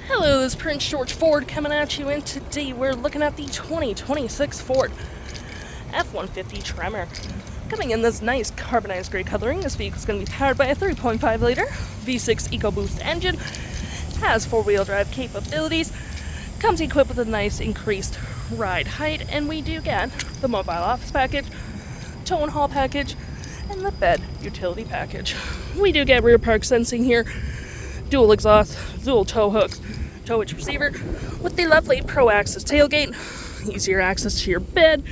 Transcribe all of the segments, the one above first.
Hello, this is Prince George Ford coming at you, and today we're looking at the 2026 Ford F-150 Tremor. Coming in this nice carbonized gray coloring, this vehicle is going to be powered by a 3.5 liter V6 EcoBoost engine, has four-wheel drive capabilities, comes equipped with a nice increased ride height, and we do get the mobile office package, tow and haul package, and the bed utility package. We do get rear park sensing here, dual exhaust, dual tow hooks, tow hitch receiver, with the lovely Pro Access tailgate, easier access to your bed,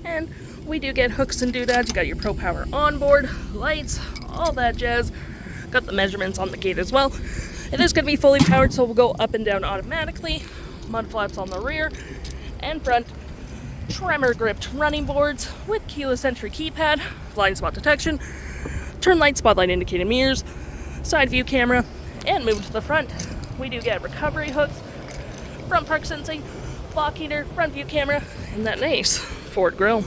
and we do get hooks and doodads. You got your Pro Power onboard, lights, all that jazz. Got the measurements on the gate as well. It is going to be fully powered, so we'll go up and down automatically. Mud flaps on the rear and front. Tremor gripped running boards with keyless entry keypad, blind spot detection, turn light, spotlight indicated mirrors, side view camera, and move to the front. We do get recovery hooks, front park sensing, block heater, front view camera, and that nice Ford grille.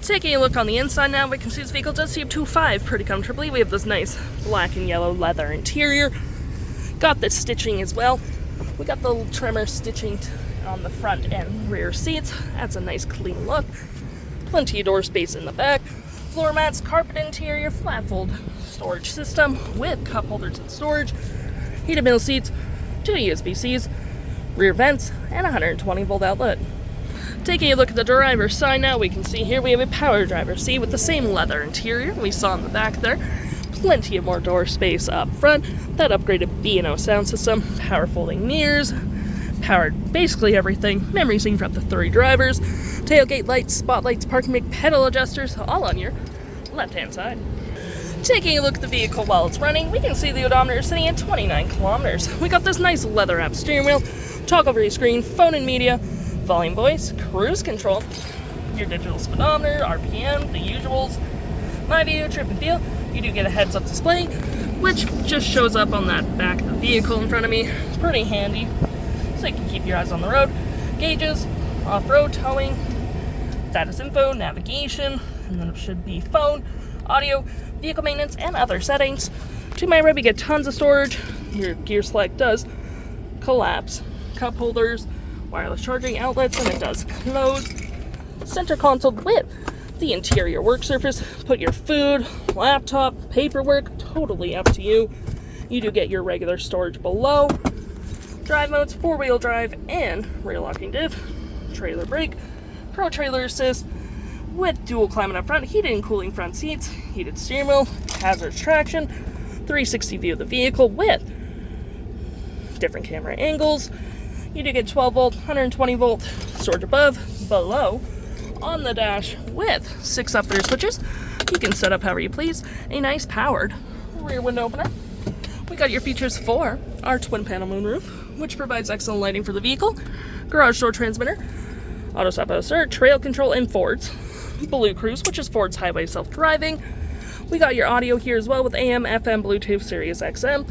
Taking a look on the inside now, we can see this vehicle does seat 2.5 pretty comfortably. We have this nice black and yellow leather interior. Got the stitching as well. We got the Tremor stitching on the front and rear seats. That's a nice clean look. Plenty of door space in the back. Floor mats, carpet interior, flat fold storage system with cup holders and storage. Heated middle seats, 2 USB-Cs, rear vents, and a 120 volt outlet. Taking a look at the driver's side now, we can see here we have a power driver's seat with the same leather interior we saw in the back there. Plenty of more door space up front. That upgraded B&O sound system, power folding mirrors, powered basically everything. Memory seat for up to 3 drivers. Tailgate lights, spotlights, parking brake, pedal adjusters, all on your left-hand side. Taking a look at the vehicle while it's running, we can see the odometer is sitting at 29 kilometers. We got this nice leather-wrapped steering wheel, toggle-free screen, phone and media, volume voice, cruise control, your digital speedometer, RPM, the usuals, my view, trip and feel. You do get a heads-up display, which just shows up on that back of the vehicle in front of me. It's pretty handy, so you can keep your eyes on the road. Gauges, off-road towing, status info, navigation, and then it should be phone, audio, vehicle maintenance, and other settings. To my right, we get tons of storage. Your gear select does collapse. Cup holders, wireless charging outlets, and it does close. Center console with the interior work surface. Put your food, laptop, paperwork, totally up to you. You do get your regular storage below. Drive modes, 4-wheel drive, and rear locking diff. Trailer brake, Pro Trailer Assist, with dual climate up front, heated and cooling front seats, heated steering wheel, hazards traction, 360 view of the vehicle with different camera angles. You do get 12 volt, 120 volt storage above, below, on the dash with 6 upfitter switches. You can set up however you please. A nice powered rear window opener. We got your features for our twin panel moonroof, which provides excellent lighting for the vehicle, garage door transmitter, auto stop auto start, trail control, and Ford's BlueCruise, which is Ford's highway self-driving. We got your audio here as well with AM, FM, Bluetooth, Sirius XM.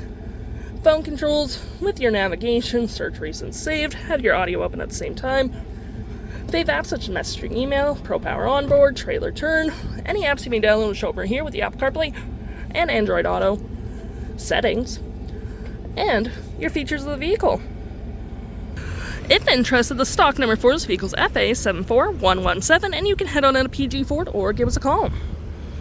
Phone controls with your navigation, search recent saved, have your audio open at the same time. Fave apps such as messaging, email, Pro Power onboard, trailer turn. Any apps you may download will show up right here with the Apple CarPlay and Android Auto. Settings, and your features of the vehicle. If interested, the stock number for this vehicle is FA74117, and you can head on into PG Ford or give us a call.